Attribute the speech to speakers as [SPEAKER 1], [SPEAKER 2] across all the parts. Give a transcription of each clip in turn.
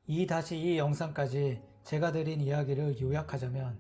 [SPEAKER 1] 이 영상까지 제가 드린 이야기를 요약하자면,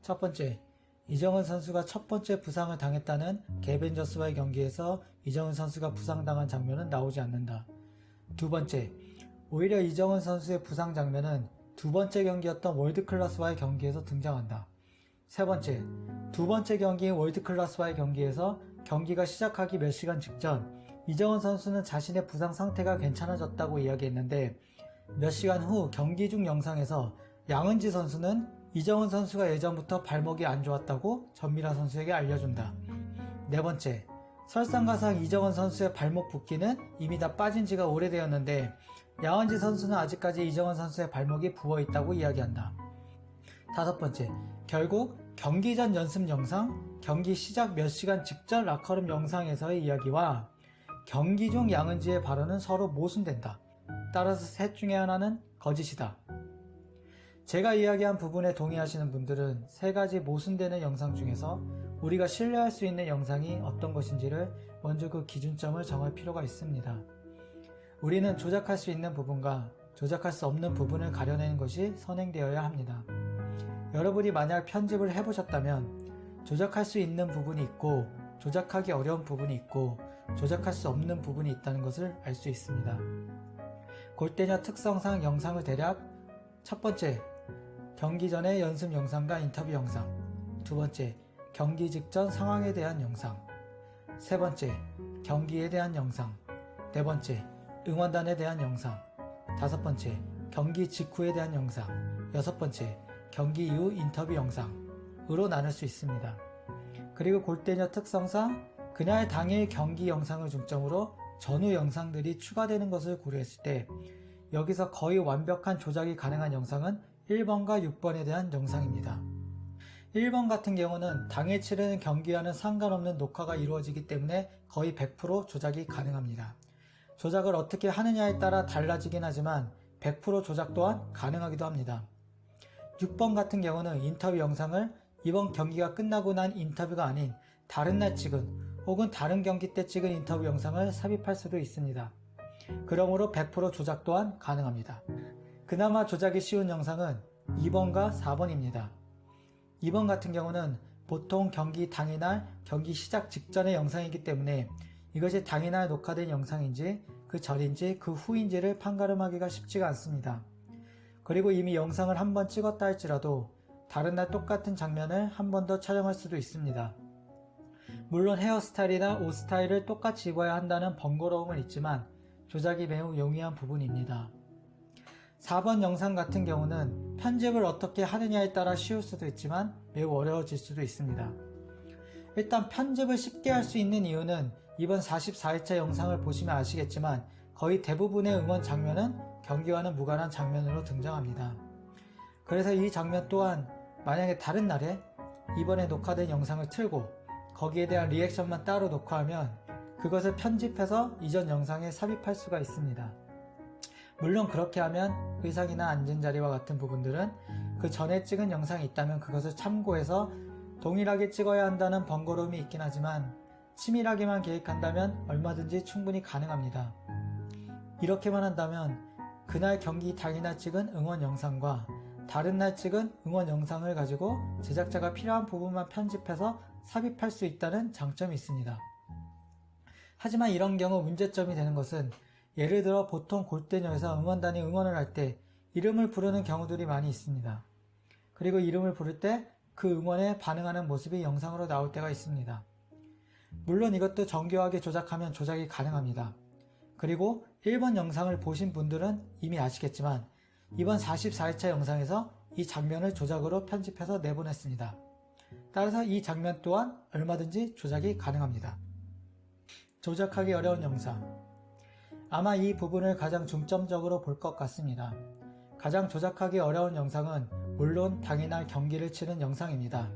[SPEAKER 1] 첫 번째, 이정은 선수가 첫 번째 부상을 당했다는 개벤저스와의 경기에서 이정은 선수가 부상당한 장면은 나오지 않는다. 두 번째, 오히려 이정은 선수의 부상 장면은 두 번째 경기였던 월드클래스와의 경기에서 등장한다. 세 번째, 두 번째 경기인 월드클래스와의 경기에서 경기가 시작하기 몇 시간 직전 이정은 선수는 자신의 부상 상태가 괜찮아졌다고 이야기했는데, 몇 시간 후 경기 중 영상에서 양은지 선수는 이정은 선수가 예전부터 발목이 안 좋았다고 전미라 선수에게 알려준다. 네 번째, 설상가상 이정은 선수의 발목 붓기는 이미 다 빠진 지가 오래되었는데 양은지 선수는 아직까지 이정은 선수의 발목이 부어있다고 이야기한다. 다섯 번째, 결국 경기 전 연습 영상, 경기 시작 몇 시간 직전 라커룸 영상에서의 이야기와 경기 중 양은지의 발언은 서로 모순된다. 따라서 셋 중에 하나는 거짓이다. 제가 이야기한 부분에 동의하시는 분들은 세 가지 모순되는 영상 중에서 우리가 신뢰할 수 있는 영상이 어떤 것인지를 먼저 그 기준점을 정할 필요가 있습니다. 우리는 조작할 수 있는 부분과 조작할 수 없는 부분을 가려내는 것이 선행되어야 합니다. 여러분이 만약 편집을 해보셨다면 조작할 수 있는 부분이 있고 조작하기 어려운 부분이 있고 조작할 수 없는 부분이 있다는 것을 알 수 있습니다. 골대녀 특성상 영상을 대략 첫 번째, 경기 전의 연습 영상과 인터뷰 영상. 두 번째, 경기 직전 상황에 대한 영상. 세 번째, 경기에 대한 영상. 네 번째, 응원단에 대한 영상. 다섯 번째, 경기 직후에 대한 영상. 여섯 번째, 경기 이후 인터뷰 영상으로 나눌 수 있습니다. 그리고 골대녀 특성상 그날 당일 경기 영상을 중점으로 전후 영상들이 추가되는 것을 고려했을 때 여기서 거의 완벽한 조작이 가능한 영상은 1번과 6번에 대한 영상입니다. 1번 같은 경우는 당일 치르는 경기와는 상관없는 녹화가 이루어지기 때문에 거의 100% 조작이 가능합니다. 조작을 어떻게 하느냐에 따라 달라지긴 하지만 100% 조작 또한 가능하기도 합니다. 6번 같은 경우는 인터뷰 영상을 이번 경기가 끝나고 난 인터뷰가 아닌 다른 날 찍은 혹은 다른 경기 때 찍은 인터뷰 영상을 삽입할 수도 있습니다. 그러므로 100% 조작 또한 가능합니다. 그나마 조작이 쉬운 영상은 2번과 4번입니다. 2번 같은 경우는 보통 경기 당일날 경기 시작 직전의 영상이기 때문에 이것이 당일날 녹화된 영상인지 그 전인지 그 후인지를 판가름하기가 쉽지가 않습니다. 그리고 이미 영상을 한 번 찍었다 할지라도 다른 날 똑같은 장면을 한 번 더 촬영할 수도 있습니다. 물론 헤어스타일이나 옷 스타일을 똑같이 입어야 한다는 번거로움은 있지만 조작이 매우 용이한 부분입니다. 4번 영상 같은 경우는 편집을 어떻게 하느냐에 따라 쉬울 수도 있지만 매우 어려워질 수도 있습니다. 일단 편집을 쉽게 할 수 있는 이유는 이번 44회차 영상을 보시면 아시겠지만 거의 대부분의 응원 장면은 경기와는 무관한 장면으로 등장합니다. 그래서 이 장면 또한 만약에 다른 날에 이번에 녹화된 영상을 틀고 거기에 대한 리액션만 따로 녹화하면 그것을 편집해서 이전 영상에 삽입할 수가 있습니다. 물론 그렇게 하면 의상이나 앉은 자리와 같은 부분들은 그 전에 찍은 영상이 있다면 그것을 참고해서 동일하게 찍어야 한다는 번거로움이 있긴 하지만 치밀하게만 계획한다면 얼마든지 충분히 가능합니다. 이렇게만 한다면 그날 경기 당일날 찍은 응원 영상과 다른 날 찍은 응원 영상을 가지고 제작자가 필요한 부분만 편집해서 삽입할 수 있다는 장점이 있습니다. 하지만 이런 경우 문제점이 되는 것은 예를 들어 보통 골대녀에서 응원단이 응원을 할 때 이름을 부르는 경우들이 많이 있습니다. 그리고 이름을 부를 때 그 응원에 반응하는 모습이 영상으로 나올 때가 있습니다. 물론 이것도 정교하게 조작하면 조작이 가능합니다. 그리고 1번 영상을 보신 분들은 이미 아시겠지만 이번 44회차 영상에서 이 장면을 조작으로 편집해서 내보냈습니다. 따라서 이 장면 또한 얼마든지 조작이 가능합니다. 조작하기 어려운 영상. 아마 이 부분을 가장 중점적으로 볼 것 같습니다. 가장 조작하기 어려운 영상은 물론 당일날 경기를 치른 영상입니다.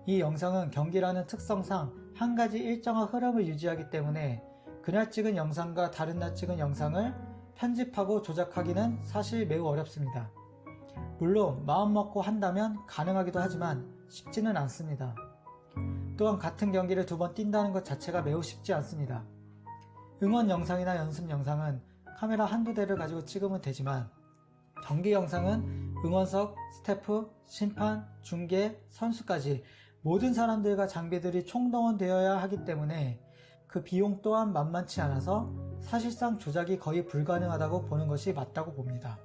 [SPEAKER 1] 이 영상은 경기라는 특성상 한 가지 일정한 흐름을 유지하기 때문에 그날 찍은 영상과 다른 날 찍은 영상을 편집하고 조작하기는 사실 매우 어렵습니다. 물론 마음먹고 한다면 가능하기도 하지만 쉽지는 않습니다. 또한 같은 경기를 두 번 뛴다는 것 자체가 매우 쉽지 않습니다. 응원 영상이나 연습 영상은 카메라 한두 대를 가지고 찍으면 되지만 경기 영상은 응원석, 스태프, 심판, 중계, 선수까지 모든 사람들과 장비들이 총동원되어야 하기 때문에 그 비용 또한 만만치 않아서 사실상 조작이 거의 불가능하다고 보는 것이 맞다고 봅니다.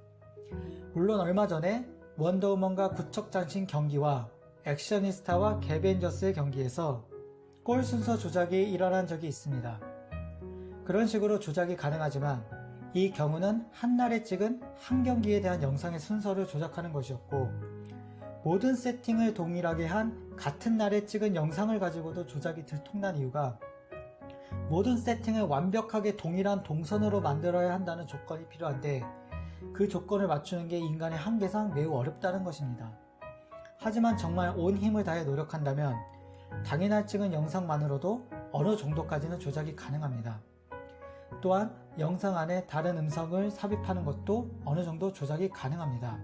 [SPEAKER 1] 물론 얼마 전에 원더우먼과 구척장신 경기와 액셔니스타와 개벤저스의 경기에서 골 순서 조작이 일어난 적이 있습니다. 그런 식으로 조작이 가능하지만 이 경우는 한 날에 찍은 한 경기에 대한 영상의 순서를 조작하는 것이었고, 모든 세팅을 동일하게 한 같은 날에 찍은 영상을 가지고도 조작이 들통난 이유가 모든 세팅을 완벽하게 동일한 동선으로 만들어야 한다는 조건이 필요한데, 그 조건을 맞추는 게 인간의 한계상 매우 어렵다는 것입니다. 하지만 정말 온 힘을 다해 노력한다면 당일날 찍은 영상만으로도 어느 정도까지는 조작이 가능합니다. 또한 영상 안에 다른 음성을 삽입하는 것도 어느 정도 조작이 가능합니다.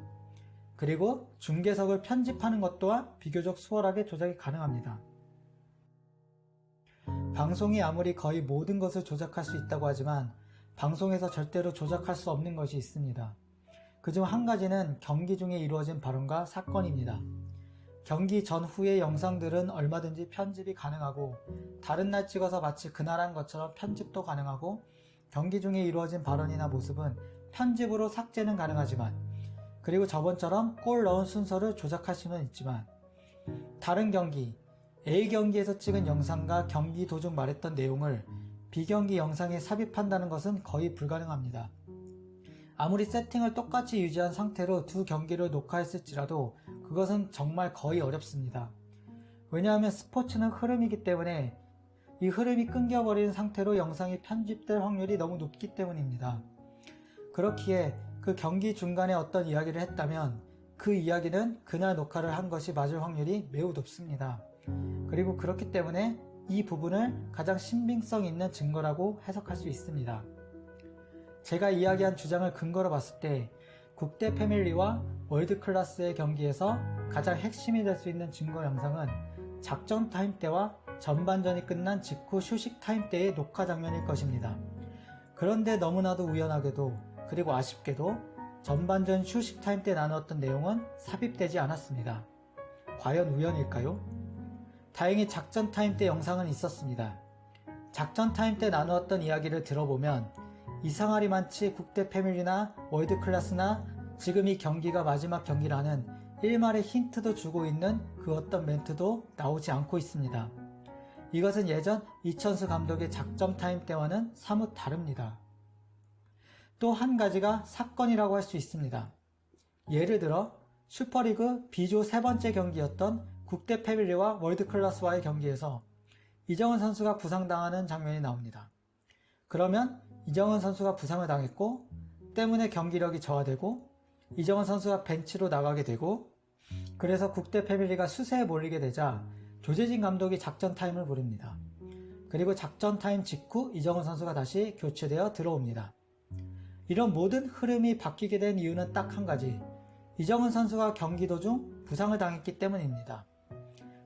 [SPEAKER 1] 그리고 중계석을 편집하는 것 또한 비교적 수월하게 조작이 가능합니다. 방송이 아무리 거의 모든 것을 조작할 수 있다고 하지만 방송에서 절대로 조작할 수 없는 것이 있습니다. 그중 한 가지는 경기 중에 이루어진 발언과 사건입니다. 경기 전후의 영상들은 얼마든지 편집이 가능하고 다른 날 찍어서 마치 그날 한 것처럼 편집도 가능하고 경기 중에 이루어진 발언이나 모습은 편집으로 삭제는 가능하지만, 그리고 저번처럼 골 넣은 순서를 조작할 수는 있지만 다른 경기, A 경기에서 찍은 영상과 경기 도중 말했던 내용을 B 경기 영상에 삽입한다는 것은 거의 불가능합니다. 아무리 세팅을 똑같이 유지한 상태로 두 경기를 녹화했을지라도 그것은 정말 거의 어렵습니다. 왜냐하면 스포츠는 흐름이기 때문에 이 흐름이 끊겨버리는 상태로 영상이 편집될 확률이 너무 높기 때문입니다. 그렇기에 그 경기 중간에 어떤 이야기를 했다면 그 이야기는 그날 녹화를 한 것이 맞을 확률이 매우 높습니다. 그리고 그렇기 때문에 이 부분을 가장 신빙성 있는 증거라고 해석할 수 있습니다. 제가 이야기한 주장을 근거로 봤을 때 국대 패밀리와 월드클래스의 경기에서 가장 핵심이 될 수 있는 증거 영상은 작전 타임 때와 전반전이 끝난 직후 휴식 타임 때의 녹화 장면일 것입니다. 그런데 너무나도 우연하게도 그리고 아쉽게도 전반전 휴식 타임 때 나누었던 내용은 삽입되지 않았습니다. 과연 우연일까요? 다행히 작전 타임 때 영상은 있었습니다. 작전 타임 때 나누었던 이야기를 들어보면 이상하리 많지 국대 패밀리나 월드클래스나 지금 이 경기가 마지막 경기라는 일말의 힌트도 주고 있는 그 어떤 멘트도 나오지 않고 있습니다. 이것은 예전 이천수 감독의 작전 타임 때와는 사뭇 다릅니다. 또 한 가지가 사건이라고 할 수 있습니다. 예를 들어 슈퍼리그 B조 세 번째 경기였던 국대 패밀리와 월드클래스와의 경기에서 이정은 선수가 부상당하는 장면이 나옵니다. 그러면 이정은 선수가 부상을 당했고 때문에 경기력이 저하되고 이정은 선수가 벤치로 나가게 되고, 그래서 국대 패밀리가 수세에 몰리게 되자 조재진 감독이 작전 타임을 부릅니다. 그리고 작전 타임 직후 이정은 선수가 다시 교체되어 들어옵니다. 이런 모든 흐름이 바뀌게 된 이유는 딱 한 가지, 이정은 선수가 경기 도중 부상을 당했기 때문입니다.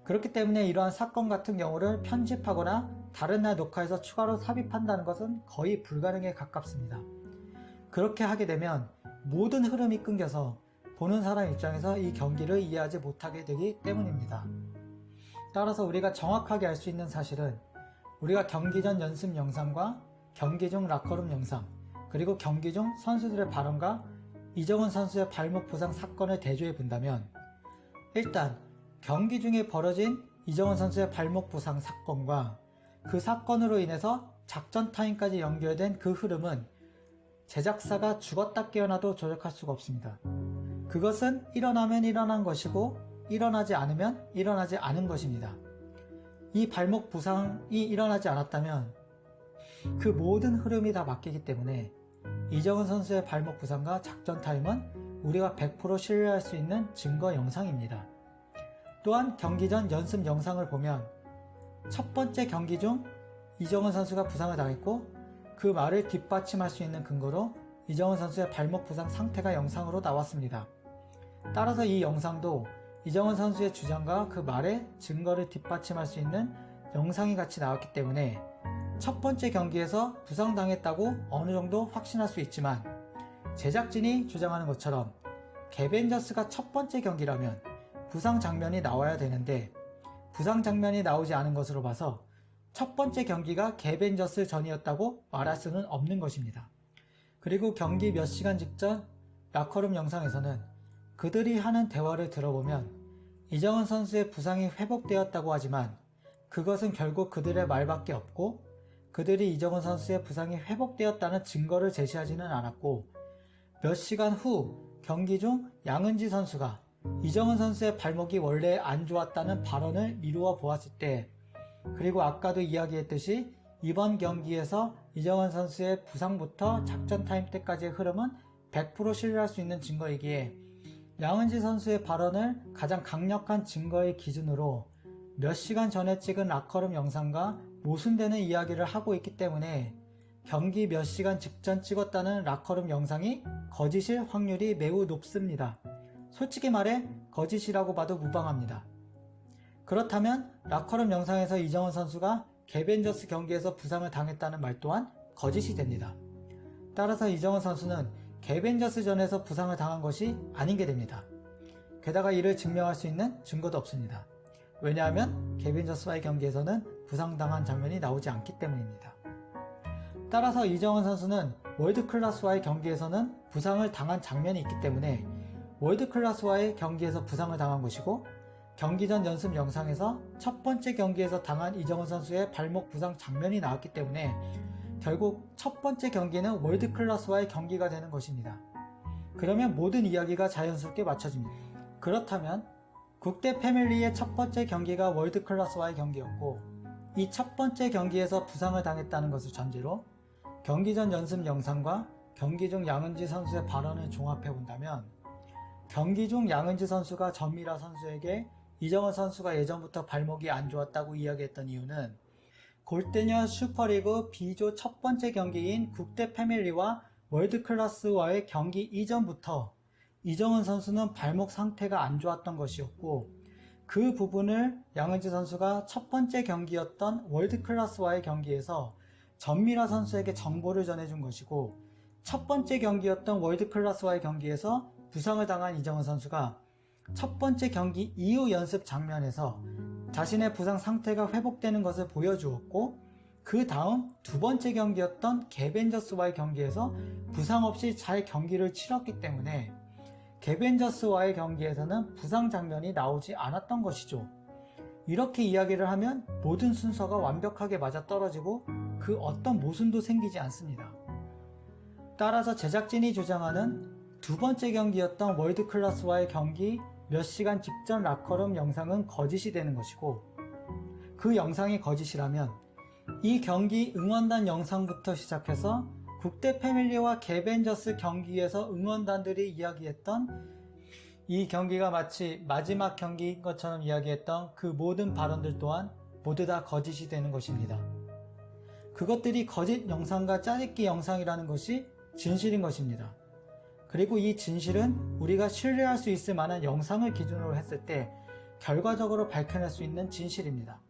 [SPEAKER 1] 그렇기 때문에 이러한 사건 같은 경우를 편집하거나 다른 날 녹화해서 추가로 삽입한다는 것은 거의 불가능에 가깝습니다. 그렇게 하게 되면 모든 흐름이 끊겨서 보는 사람 입장에서 이 경기를 이해하지 못하게 되기 때문입니다. 따라서 우리가 정확하게 알 수 있는 사실은 우리가 경기 전 연습 영상과 경기 중 라커룸 영상, 그리고 경기 중 선수들의 발언과 이정은 선수의 발목 부상 사건을 대조해 본다면, 일단 경기 중에 벌어진 이정은 선수의 발목 부상 사건과 그 사건으로 인해서 작전 타임까지 연결된 그 흐름은 제작사가 죽었다 깨어나도 조작할 수가 없습니다. 그것은 일어나면 일어난 것이고 일어나지 않으면 일어나지 않은 것입니다. 이 발목 부상이 일어나지 않았다면 그 모든 흐름이 다 바뀌기 때문에 이정은 선수의 발목 부상과 작전 타임은 우리가 100% 신뢰할 수 있는 증거 영상입니다. 또한 경기 전 연습 영상을 보면 첫 번째 경기 중 이정은 선수가 부상을 당했고 그 말을 뒷받침할 수 있는 근거로 이정은 선수의 발목 부상 상태가 영상으로 나왔습니다. 따라서 이 영상도 이정은 선수의 주장과 그 말의 증거를 뒷받침할 수 있는 영상이 같이 나왔기 때문에 첫 번째 경기에서 부상당했다고 어느 정도 확신할 수 있지만, 제작진이 주장하는 것처럼 개벤저스가 첫 번째 경기라면 부상 장면이 나와야 되는데 부상 장면이 나오지 않은 것으로 봐서 첫 번째 경기가 개벤저스 전이었다고 말할 수는 없는 것입니다. 그리고 경기 몇 시간 직전 라커룸 영상에서는 그들이 하는 대화를 들어보면 이정은 선수의 부상이 회복되었다고 하지만 그것은 결국 그들의 말밖에 없고 그들이 이정은 선수의 부상이 회복되었다는 증거를 제시하지는 않았고 몇 시간 후 경기 중 양은지 선수가 이정은 선수의 발목이 원래 안 좋았다는 발언을 미루어 보았을 때 그리고 아까도 이야기했듯이 이번 경기에서 이정은 선수의 부상부터 작전 타임 때까지의 흐름은 100% 신뢰할 수 있는 증거이기에 양은지 선수의 발언을 가장 강력한 증거의 기준으로 몇 시간 전에 찍은 라커룸 영상과 모순되는 이야기를 하고 있기 때문에 경기 몇 시간 직전 찍었다는 라커룸 영상이 거짓일 확률이 매우 높습니다. 솔직히 말해 거짓이라고 봐도 무방합니다. 그렇다면 라커룸 영상에서 이정은 선수가 개벤저스 경기에서 부상을 당했다는 말 또한 거짓이 됩니다. 따라서 이정은 선수는 개벤저스전에서 부상을 당한 것이 아닌 게 됩니다. 게다가 이를 증명할 수 있는 증거도 없습니다. 왜냐하면 개벤저스와의 경기에서는 부상당한 장면이 나오지 않기 때문입니다. 따라서 이정은 선수는 월드클래스와의 경기에서는 부상을 당한 장면이 있기 때문에 월드클래스와의 경기에서 부상을 당한 것이고 경기 전 연습 영상에서 첫 번째 경기에서 당한 이정은 선수의 발목 부상 장면이 나왔기 때문에 결국 첫 번째 경기는 월드클래스와의 경기가 되는 것입니다. 그러면 모든 이야기가 자연스럽게 맞춰집니다. 그렇다면 국대 패밀리의 첫 번째 경기가 월드클래스와의 경기였고 이 첫 번째 경기에서 부상을 당했다는 것을 전제로 경기 전 연습 영상과 경기 중 양은지 선수의 발언을 종합해 본다면 경기 중 양은지 선수가 전미라 선수에게 이정은 선수가 예전부터 발목이 안 좋았다고 이야기했던 이유는 골대녀 슈퍼리그 B조 첫 번째 경기인 국대 패밀리와 월드클래스와의 경기 이전부터 이정은 선수는 발목 상태가 안 좋았던 것이었고 그 부분을 양은지 선수가 첫 번째 경기였던 월드클래스와의 경기에서 전미라 선수에게 정보를 전해준 것이고 첫 번째 경기였던 월드클래스와의 경기에서 부상을 당한 이정은 선수가 첫 번째 경기 이후 연습 장면에서 자신의 부상 상태가 회복되는 것을 보여주었고 그 다음 두 번째 경기였던 개벤저스와의 경기에서 부상 없이 잘 경기를 치렀기 때문에 개벤저스와의 경기에서는 부상 장면이 나오지 않았던 것이죠. 이렇게 이야기를 하면 모든 순서가 완벽하게 맞아떨어지고 그 어떤 모순도 생기지 않습니다. 따라서 제작진이 주장하는 두 번째 경기였던 월드클래스와의 경기 몇 시간 직전 라커룸 영상은 거짓이 되는 것이고 그 영상이 거짓이라면 이 경기 응원단 영상부터 시작해서 국대 패밀리와 개벤저스 경기에서 응원단들이 이야기했던 이 경기가 마치 마지막 경기인 것처럼 이야기했던 그 모든 발언들 또한 모두 다 거짓이 되는 것입니다. 그것들이 거짓 영상과 짜깁기 영상이라는 것이 진실인 것입니다. 그리고 이 진실은 우리가 신뢰할 수 있을 만한 영상을 기준으로 했을 때 결과적으로 밝혀낼 수 있는 진실입니다.